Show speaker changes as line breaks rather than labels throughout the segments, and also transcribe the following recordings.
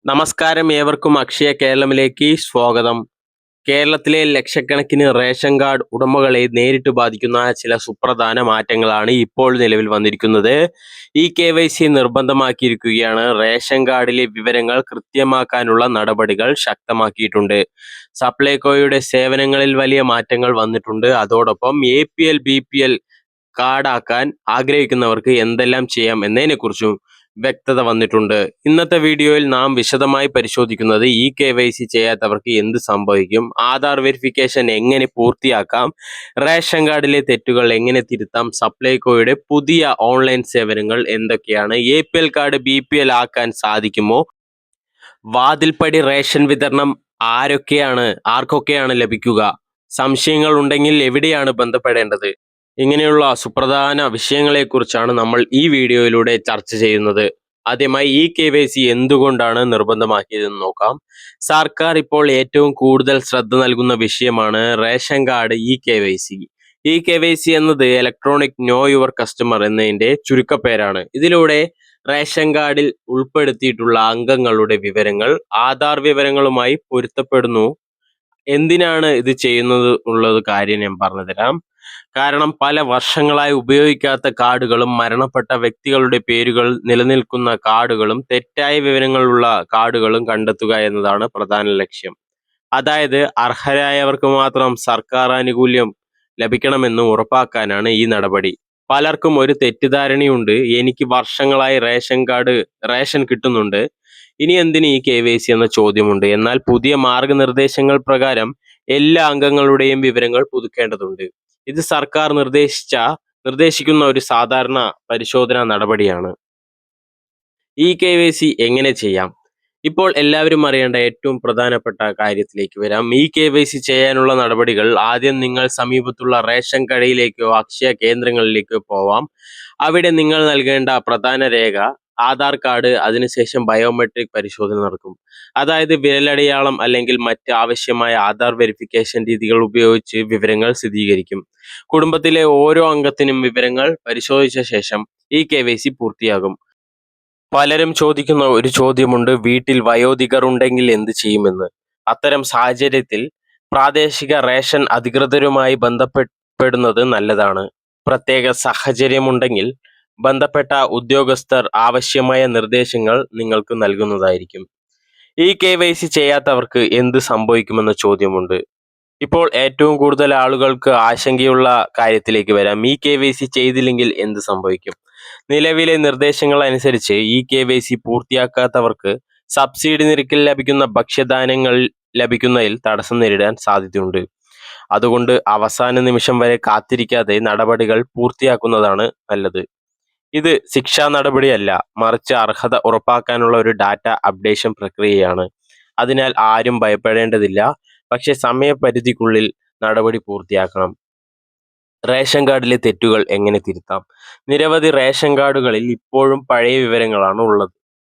നമസ്കാരം, ഏവർക്കും അക്ഷയ കേരളമിലേക്ക് സ്വാഗതം. കേരളത്തിലെ ലക്ഷക്കണക്കിന് റേഷൻ കാർഡ് ഉടമകളെ നേരിട്ട് ബാധിക്കുന്ന ചില സുപ്രധാന മാറ്റങ്ങളാണ് ഇപ്പോൾ നിലവിൽ വന്നിരിക്കുന്നത്. KYC നിർബന്ധമാക്കിയിരിക്കുകയാണ്. റേഷൻ കാർഡിലെ വിവരങ്ങൾ കൃത്യമാക്കാനുള്ള നടപടികൾ ശക്തമാക്കിയിട്ടുണ്ട്. സപ്ലൈകോയുടെ സേവനങ്ങളിൽ വലിയ മാറ്റങ്ങൾ വന്നിട്ടുണ്ട്. അതോടൊപ്പം APL BPL കാർഡാക്കാൻ ആഗ്രഹിക്കുന്നവർക്ക് എന്തെല്ലാം ചെയ്യാം എന്നതിനെക്കുറിച്ചും വ്യക്തത വന്നിട്ടുണ്ട്. ഇന്നത്തെ വീഡിയോയിൽ നാം വിശദമായി പരിശോധിക്കുന്നത് KYC ചെയ്യാത്തവർക്ക് എന്ത് സംഭവിക്കും, ആധാർ വെരിഫിക്കേഷൻ എങ്ങനെ പൂർത്തിയാക്കാം, റേഷൻ കാർഡിലെ തെറ്റുകൾ എങ്ങനെ തിരുത്താം, സപ്ലൈകോയുടെ പുതിയ ഓൺലൈൻ സേവനങ്ങൾ എന്തൊക്കെയാണ്, APL കാർഡ് BPL ആക്കാൻ സാധിക്കുമോ, വാതിൽപ്പടി റേഷൻ വിതരണം ആർക്കൊക്കെയാണ് ലഭിക്കുക, സംശയങ്ങൾ ഉണ്ടെങ്കിൽ എവിടെയാണ് ബന്ധപ്പെടേണ്ടത്, ഇങ്ങനെയുള്ള സുപ്രധാന വിഷയങ്ങളെക്കുറിച്ചാണ് നമ്മൾ ഈ വീഡിയോയിലൂടെ ചർച്ച ചെയ്യുന്നത്. ആദ്യമായി KYC എന്തുകൊണ്ടാണ് നിർബന്ധമാക്കിയതെന്ന് നോക്കാം. സർക്കാർ ഇപ്പോൾ ഏറ്റവും കൂടുതൽ ശ്രദ്ധ നൽകുന്ന വിഷയമാണ് റേഷൻ കാർഡ് KYC. KYC എന്നത് ഇലക്ട്രോണിക് നോ യുവർ കസ്റ്റമർ എന്നതിന്റെ ചുരുക്കപ്പേരാണ്. ഇതിലൂടെ റേഷൻ കാർഡിൽ ഉൾപ്പെടുത്തിയിട്ടുള്ള അംഗങ്ങളുടെ വിവരങ്ങൾ ആധാർ വിവരങ്ങളുമായി പൊരുത്തപ്പെടുന്നു. എന്തിനാണ് ഇത് ചെയ്യുന്നത് ഉള്ളത് കാര്യം ഞാൻ പറഞ്ഞുതരാം. കാരണം പല വർഷങ്ങളായി ഉപയോഗിക്കാത്ത കാർഡുകളും മരണപ്പെട്ട വ്യക്തികളുടെ പേരുകൾ നിലനിൽക്കുന്ന കാർഡുകളും തെറ്റായ വിവരങ്ങളുള്ള കാർഡുകളും കണ്ടെത്തുക എന്നതാണ് പ്രധാന ലക്ഷ്യം. അതായത് അർഹരായവർക്ക് മാത്രം സർക്കാർ ആനുകൂല്യം ലഭിക്കണമെന്ന് ഉറപ്പാക്കാനാണ് ഈ നടപടി. പലർക്കും ഒരു തെറ്റിദ്ധാരണയുണ്ട്, എനിക്ക് വർഷങ്ങളായി റേഷൻ കിട്ടുന്നുണ്ട്, ഇനി എന്തിന് KYC എന്ന ചോദ്യമുണ്ട്. എന്നാൽ പുതിയ മാർഗനിർദ്ദേശങ്ങൾ പ്രകാരം എല്ലാ അംഗങ്ങളുടെയും വിവരങ്ങൾ പുതുക്കേണ്ടതുണ്ട്. ഇത് സർക്കാർ നിർദ്ദേശിക്കുന്ന ഒരു സാധാരണ പരിശോധനാ നടപടിയാണ്. KYC എങ്ങനെ ചെയ്യാം? ഇപ്പോൾ എല്ലാവരും അറിയേണ്ട ഏറ്റവും പ്രധാനപ്പെട്ട കാര്യത്തിലേക്ക് വരാം. KYC ചെയ്യാനുള്ള നടപടികൾ. ആദ്യം നിങ്ങൾ സമീപത്തുള്ള റേഷൻ കടയിലേക്കോ അക്ഷയ കേന്ദ്രങ്ങളിലേക്കോ പോവാം. അവിടെ നിങ്ങൾ നൽകേണ്ട പ്രധാന രേഖ ആധാർ കാർഡ്, അതിനുശേഷം ബയോമെട്രിക് പരിശോധന നടക്കും. അതായത് വിരലടയാളം അല്ലെങ്കിൽ മറ്റ് ആവശ്യമായ ആധാർ വെരിഫിക്കേഷൻ രീതികൾ ഉപയോഗിച്ച് വിവരങ്ങൾ സ്ഥിരീകരിക്കും. കുടുംബത്തിലെ ഓരോ അംഗത്തിനും വിവരങ്ങൾ പരിശോധിച്ച ശേഷം KYC പൂർത്തിയാകും. പലരും ചോദിക്കുന്ന ഒരു ചോദ്യമുണ്ട്, വീട്ടിൽ വയോധികർ ഉണ്ടെങ്കിൽ എന്ത് ചെയ്യുമെന്ന്. അത്തരം സാഹചര്യത്തിൽ പ്രാദേശിക റേഷൻ അധികൃതരുമായി ബന്ധപ്പെടുന്നത് നല്ലതാണ്. പ്രത്യേക സാഹചര്യമുണ്ടെങ്കിൽ ബന്ധപ്പെട്ട ഉദ്യോഗസ്ഥർ ആവശ്യമായ നിർദ്ദേശങ്ങൾ നിങ്ങൾക്ക് നൽകുന്നതായിരിക്കും. KYC ചെയ്യാത്തവർക്ക് എന്ത് സംഭവിക്കുമെന്ന ചോദ്യമുണ്ട്. ഇപ്പോൾ ഏറ്റവും കൂടുതൽ ആളുകൾക്ക് ആശങ്കയുള്ള കാര്യത്തിലേക്ക് വരാം. KYC ചെയ്തില്ലെങ്കിൽ എന്ത് സംഭവിക്കും? നിലവിലെ നിർദ്ദേശങ്ങൾ അനുസരിച്ച് KYC പൂർത്തിയാക്കാത്തവർക്ക് സബ്സിഡി നിരക്കിൽ ലഭിക്കുന്ന ഭക്ഷ്യധാന്യങ്ങൾ ലഭിക്കുന്നതിൽ തടസ്സം നേരിടാൻ സാധ്യതയുണ്ട്. അതുകൊണ്ട് അവസാന നിമിഷം വരെ കാത്തിരിക്കാതെ നടപടികൾ പൂർത്തിയാക്കുന്നതാണ് നല്ലത്. ഇത് ശിക്ഷാ നടപടിയല്ല, മറിച്ച് അർഹത ഉറപ്പാക്കാനുള്ള ഒരു ഡാറ്റ അപ്ഡേഷൻ പ്രക്രിയയാണ്. അതിനാൽ ആരും ഭയപ്പെടേണ്ടതില്ല. പക്ഷേ സമയപരിധിക്കുള്ളിൽ നടപടി പൂർത്തിയാക്കണം. റേഷൻ കാർഡിലെ തെറ്റുകൾ എങ്ങനെ തിരുത്താം? നിരവധി റേഷൻ കാർഡുകളിൽ ഇപ്പോഴും പഴയ വിവരങ്ങളാണ് ഉള്ളത്.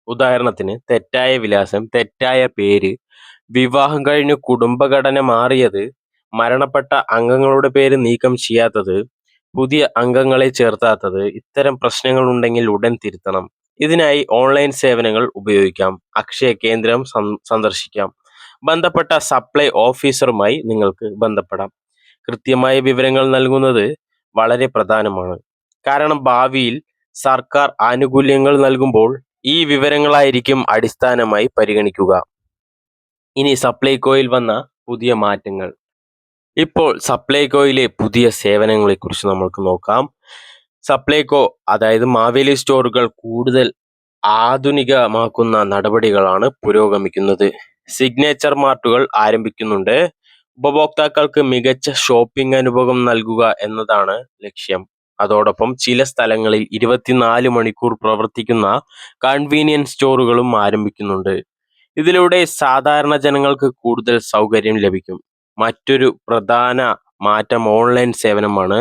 ഉദാഹരണത്തിന് തെറ്റായ വിലാസം, തെറ്റായ പേര്, വിവാഹം കഴിഞ്ഞ് കുടുംബഘടന മാറിയത്, മരണപ്പെട്ട അംഗങ്ങളുടെ പേര് നീക്കം ചെയ്യാത്തത്, പുതിയ അംഗങ്ങളെ ചേർത്താത്തത്. ഇത്തരം പ്രശ്നങ്ങൾ ഉണ്ടെങ്കിൽ ഉടൻ തിരുത്തണം. ഇതിനായി ഓൺലൈൻ സേവനങ്ങൾ ഉപയോഗിക്കാം. അക്ഷയ കേന്ദ്രം സന്ദർശിക്കാം. ബന്ധപ്പെട്ട സപ്ലൈ ഓഫീസറുമായി നിങ്ങൾക്ക് ബന്ധപ്പെടാം. കൃത്യമായ വിവരങ്ങൾ നൽകുന്നത് വളരെ പ്രധാനമാണ്. കാരണം ഭാവിയിൽ സർക്കാർ ആനുകൂല്യങ്ങൾ നൽകുമ്പോൾ ഈ വിവരങ്ങളായിരിക്കും അടിസ്ഥാനമായി പരിഗണിക്കുക. ഇനി സപ്ലൈകോയിൽ വന്ന പുതിയ മാറ്റങ്ങൾ. ഇപ്പോൾ സപ്ലൈകോയിലെ പുതിയ സേവനങ്ങളെക്കുറിച്ച് നമുക്ക് നോക്കാം. സപ്ലൈകോ അതായത് മാവേലി സ്റ്റോറുകൾ കൂടുതൽ ആധുനികമാക്കുന്ന നടപടികളാണ് പുരോഗമിക്കുന്നത്. സിഗ്നേച്ചർ മാർട്ടുകൾ ആരംഭിക്കുന്നുണ്ട്. ഉപഭോക്താക്കൾക്ക് മികച്ച ഷോപ്പിംഗ് അനുഭവം നൽകുക എന്നതാണ് ലക്ഷ്യം. അതോടൊപ്പം ചില സ്ഥലങ്ങളിൽ 24 മണിക്കൂർ പ്രവർത്തിക്കുന്ന കൺവീനിയൻസ് സ്റ്റോറുകളും ആരംഭിക്കുന്നുണ്ട്. ഇതിലൂടെ സാധാരണ ജനങ്ങൾക്ക് കൂടുതൽ സൗകര്യം ലഭിക്കും. മറ്റൊരു പ്രധാന മാറ്റം ഓൺലൈൻ സേവനമാണ്.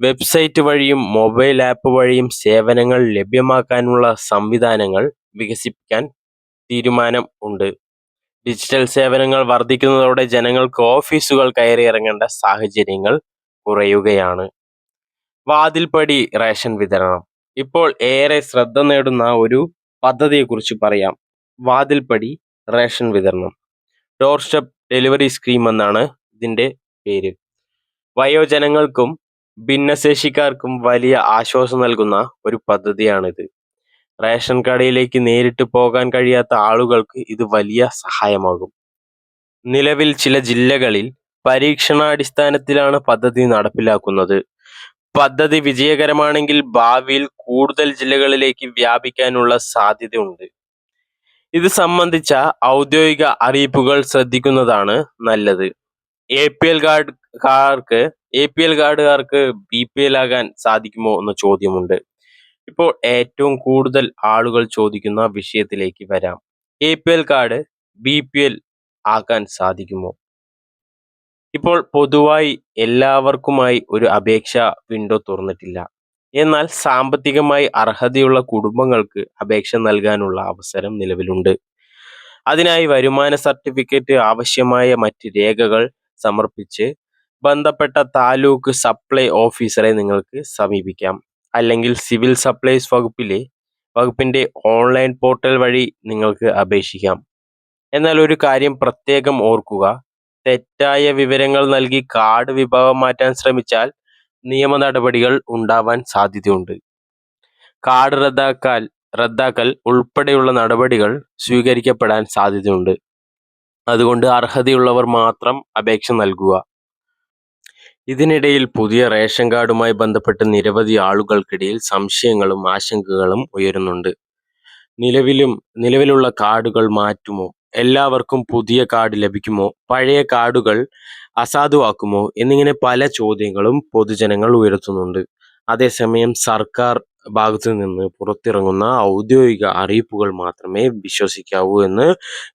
വെബ്സൈറ്റ് വഴിയും മൊബൈൽ ആപ്പ് വഴിയും സേവനങ്ങൾ ലഭ്യമാക്കാനുള്ള സംവിധാനങ്ങൾ വികസിപ്പിക്കാൻ തീരുമാനം ഉണ്ട്. ഡിജിറ്റൽ സേവനങ്ങൾ വർദ്ധിക്കുന്നതോടെ ജനങ്ങൾക്ക് ഓഫീസുകൾ കയറിയിറങ്ങേണ്ട സാഹചര്യങ്ങൾ കുറയുകയാണ്. വാതിൽപ്പടി റേഷൻ വിതരണം ഇപ്പോൾ ഏറെ ശ്രദ്ധ നേടുന്ന ഒരു പദ്ധതിയെക്കുറിച്ച് പറയാം. വാതിൽപ്പടി റേഷൻ വിതരണം. ഡോർ സ്റ്റെപ്പ് ഡെലിവറി സ്കീം എന്നാണ് ഇതിന്റെ പേര്. വയോജനങ്ങൾക്കും ഭിന്നശേഷിക്കാർക്കും വലിയ ആശ്വാസം നൽകുന്ന ഒരു പദ്ധതിയാണിത്. റേഷൻ കടയിലേക്ക് നേരിട്ട് പോകാൻ കഴിയാത്ത ആളുകൾക്ക് ഇത് വലിയ സഹായമാകും. നിലവിൽ ചില ജില്ലകളിൽ പരീക്ഷണാടിസ്ഥാനത്തിലാണ് പദ്ധതി നടപ്പിലാക്കുന്നത്. പദ്ധതി വിജയകരമാണെങ്കിൽ ഭാവിയിൽ കൂടുതൽ ജില്ലകളിലേക്ക് വ്യാപിക്കാനുള്ള സാധ്യതയുണ്ട്. ഇത് സംബന്ധിച്ച ഔദ്യോഗിക അറിയിപ്പുകൾ ശ്രദ്ധിക്കുന്നതാണ് നല്ലത്. എ പി എൽ കാർഡുകാർക്ക് BPL ആകാൻ സാധിക്കുമോ എന്ന ചോദ്യമുണ്ട്. ഇപ്പോൾ ഏറ്റവും കൂടുതൽ ആളുകൾ ചോദിക്കുന്ന വിഷയത്തിലേക്ക് വരാം. APL കാർഡ് BPL ആക്കാൻ സാധിക്കുമോ? ഇപ്പോൾ പൊതുവായി എല്ലാവർക്കുമായി ഒരു അപേക്ഷ വിൻഡോ തുറന്നിട്ടില്ല. എന്നാൽ സാമ്പത്തികമായി അർഹതയുള്ള കുടുംബങ്ങൾക്ക് അപേക്ഷ നൽകാനുള്ള അവസരം നിലവിലുണ്ട്. അതിനായി വരുമാന സർട്ടിഫിക്കറ്റ്, ആവശ്യമായ മറ്റ് രേഖകൾ സമർപ്പിച്ച് ബന്ധപ്പെട്ട താലൂക്ക് സപ്ലൈ ഓഫീസറെ നിങ്ങൾക്ക് സമീപിക്കാം. അല്ലെങ്കിൽ സിവിൽ സപ്ലൈസ് വകുപ്പിന്റെ ഓൺലൈൻ പോർട്ടൽ വഴി നിങ്ങൾക്ക് അപേക്ഷിക്കാം. എന്നാൽ ഒരു കാര്യം പ്രത്യേകം ഓർക്കുക, തെറ്റായ വിവരങ്ങൾ നൽകി കാർഡ് വിഭാഗം മാറ്റാൻ ശ്രമിച്ചാൽ നിയമ നടപടികൾ ഉണ്ടാവാൻ സാധ്യതയുണ്ട്. കാർഡ് റദ്ദാക്കൽ ഉൾപ്പെടെയുള്ള നടപടികൾ സ്വീകരിക്കപ്പെടാൻ സാധ്യതയുണ്ട്. അതുകൊണ്ട് അർഹതയുള്ളവർ മാത്രം അപേക്ഷ നൽകുക. ഇതിനിടയിൽ പുതിയ റേഷൻ കാർഡുമായി ബന്ധപ്പെട്ട് നിരവധി ആളുകൾക്കിടയിൽ സംശയങ്ങളും ആശങ്കകളും ഉയരുന്നുണ്ട്. നിലവിലുള്ള കാർഡുകൾ മാറ്റുമോ? എല്ലാവർക്കും പുതിയ കാർഡ് ലഭിക്കുമോ? പഴയ കാർഡുകൾ അസാധുവാക്കുമോ? എന്നിങ്ങനെ പല ചോദ്യങ്ങളും പൊതുജനങ്ങൾ ഉയർത്തുന്നുണ്ട്. അതേസമയം സർക്കാർ ഭാഗത്തു നിന്ന് പുറത്തിറങ്ങുന്ന ഔദ്യോഗിക അറിയിപ്പുകൾ മാത്രമേ വിശ്വസിക്കാവൂ എന്ന്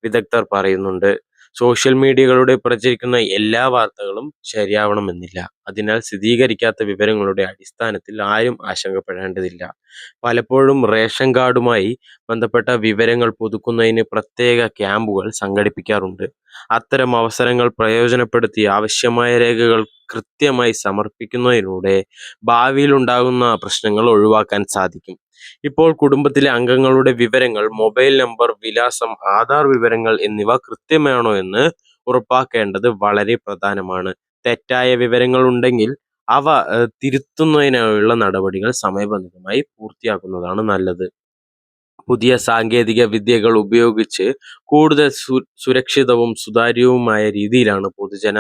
വിദഗ്ധർ പറയുന്നുണ്ട്. സോഷ്യൽ മീഡിയകളിലൂടെ പ്രചരിക്കുന്ന എല്ലാ വാർത്തകളും ശരിയാവണമെന്നില്ല. അതിനാൽ സ്ഥിരീകരിക്കാത്ത വിവരങ്ങളുടെ അടിസ്ഥാനത്തിൽ ആരും ആശങ്കപ്പെടേണ്ടതില്ല. പലപ്പോഴും റേഷൻ കാർഡുമായി ബന്ധപ്പെട്ട വിവരങ്ങൾ പുതുക്കുന്നതിന് പ്രത്യേക ക്യാമ്പുകൾ സംഘടിപ്പിക്കാറുണ്ട്. അത്തരം അവസരങ്ങൾ പ്രയോജനപ്പെടുത്തി ആവശ്യമായ രേഖകൾ കൃത്യമായി സമർപ്പിക്കുന്നതിലൂടെ ഭാവിയിൽ ഉണ്ടാകുന്ന പ്രശ്നങ്ങൾ ഒഴിവാക്കാൻ സാധിക്കും. ഇപ്പോൾ കുടുംബത്തിലെ അംഗങ്ങളുടെ വിവരങ്ങൾ, മൊബൈൽ നമ്പർ, വിലാസം, ആധാർ വിവരങ്ങൾ എന്നിവ കൃത്യമാണോ എന്ന് ഉറപ്പാക്കേണ്ടത് വളരെ പ്രധാനമാണ്. തെറ്റായ വിവരങ്ങൾ ഉണ്ടെങ്കിൽ അവ തിരുത്തുന്നതിനുള്ള നടപടികൾ സമയബന്ധിതമായി പൂർത്തിയാക്കുന്നതാണ് നല്ലത്. പുതിയ സാങ്കേതിക വിദ്യകൾ ഉപയോഗിച്ച് കൂടുതൽ സുരക്ഷിതവും സുതാര്യവുമായ രീതിയിലാണ് പൊതുജന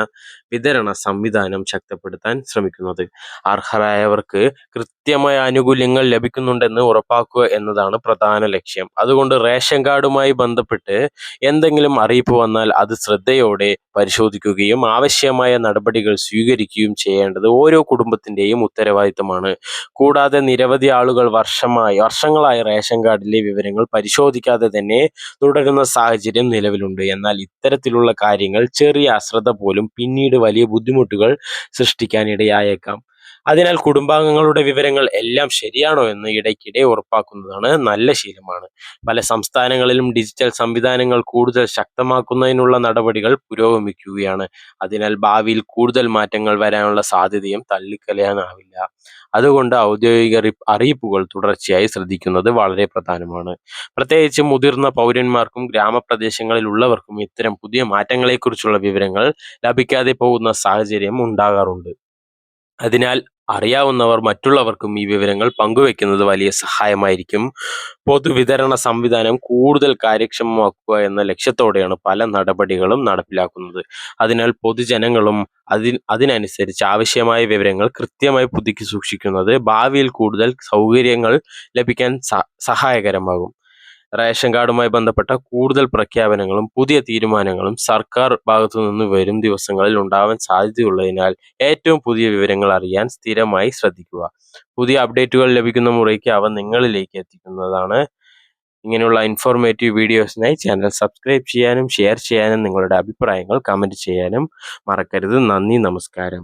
വിതരണ സംവിധാനം ശക്തിപ്പെടുത്താൻ ശ്രമിക്കുന്നത്. അർഹരായവർക്ക് കൃത്യമായ ആനുകൂല്യങ്ങൾ ലഭിക്കുന്നുണ്ടെന്ന് ഉറപ്പാക്കുക എന്നതാണ് പ്രധാന ലക്ഷ്യം. അതുകൊണ്ട് റേഷൻ കാർഡുമായി ബന്ധപ്പെട്ട് എന്തെങ്കിലും അറിയിപ്പ് വന്നാൽ അത് ശ്രദ്ധയോടെ പരിശോധിക്കുകയും ആവശ്യമായ നടപടികൾ സ്വീകരിക്കുകയും ചെയ്യേണ്ടത് ഓരോ കുടുംബത്തിന്റെയും ഉത്തരവാദിത്തമാണ്. കൂടാതെ നിരവധി ആളുകൾ വർഷങ്ങളായി റേഷൻ കാർഡിലെ വിവരങ്ങൾ പരിശോധിക്കാതെ തന്നെ തുടരുന്ന സാഹചര്യം നിലവിലുണ്ട്. എന്നാൽ ഇത്തരത്തിലുള്ള കാര്യങ്ങൾ, ചെറിയ അശ്രദ്ധ പോലും പിന്നീട് വലിയ ബുദ്ധിമുട്ടുകൾ സൃഷ്ടിക്കാൻ ഇടയായേക്കാം. അതിനാൽ കുടുംബാംഗങ്ങളുടെ വിവരങ്ങൾ എല്ലാം ശരിയാണോ എന്ന് ഇടയ്ക്കിടെ ഉറപ്പാക്കുന്നതാണ് നല്ല ശീലമാണ്. പല സംസ്ഥാനങ്ങളിലും ഡിജിറ്റൽ സംവിധാനങ്ങൾ കൂടുതൽ ശക്തമാക്കുന്നതിനുള്ള നടപടികൾ പുരോഗമിക്കുകയാണ്. അതിനാൽ ഭാവിയിൽ കൂടുതൽ മാറ്റങ്ങൾ വരാനുള്ള സാധ്യതയും തള്ളിക്കളയാനാവില്ല. അതുകൊണ്ട് ഔദ്യോഗിക അറിയിപ്പുകൾ തുടർച്ചയായി ശ്രദ്ധിക്കുന്നത് വളരെ പ്രധാനമാണ്. പ്രത്യേകിച്ച് മുതിർന്ന പൗരന്മാർക്കും ഗ്രാമപ്രദേശങ്ങളിലുള്ളവർക്കും ഇത്തരം പുതിയ മാറ്റങ്ങളെക്കുറിച്ചുള്ള വിവരങ്ങൾ ലഭിക്കാതെ പോകുന്ന സാഹചര്യം ഉണ്ടാകാറുണ്ട്. അതിനാൽ അറിയാവുന്നവർ മറ്റുള്ളവർക്കും ഈ വിവരങ്ങൾ പങ്കുവെക്കുന്നത് വലിയ സഹായമായിരിക്കും. പൊതുവിതരണ സംവിധാനം കൂടുതൽ കാര്യക്ഷമമാക്കുക എന്ന ലക്ഷ്യത്തോടെയാണ് പല നടപടികളും നടപ്പിലാക്കുന്നത്. അതിനാൽ പൊതുജനങ്ങളും അതിനനുസരിച്ച് ആവശ്യമായ വിവരങ്ങൾ കൃത്യമായി പുതുക്കി സൂക്ഷിക്കുന്നത് ഭാവിയിൽ കൂടുതൽ സൗകര്യങ്ങൾ ലഭിക്കാൻ സഹായകരമാകും. റേഷൻ കാർഡുമായി ബന്ധപ്പെട്ട കൂടുതൽ പ്രഖ്യാപനങ്ങളും പുതിയ തീരുമാനങ്ങളും സർക്കാർ ഭാഗത്തു നിന്ന് വരും ദിവസങ്ങളിൽ ഉണ്ടാവാൻ സാധ്യതയുള്ളതിനാൽ ഏറ്റവും പുതിയ വിവരങ്ങൾ അറിയാൻ സ്ഥിരമായി ശ്രദ്ധിക്കുക. പുതിയ അപ്ഡേറ്റുകൾ ലഭിക്കുന്ന മുറയ്ക്ക് അവ നിങ്ങളിലേക്ക് എത്തിക്കുന്നതാണ്. ഇങ്ങനെയുള്ള ഇൻഫോർമേറ്റീവ് വീഡിയോസിനായി ചാനൽ സബ്സ്ക്രൈബ് ചെയ്യാനും ഷെയർ ചെയ്യാനും നിങ്ങളുടെ അഭിപ്രായങ്ങൾ കമൻറ്റ് ചെയ്യാനും മറക്കരുത്. നന്ദി, നമസ്കാരം.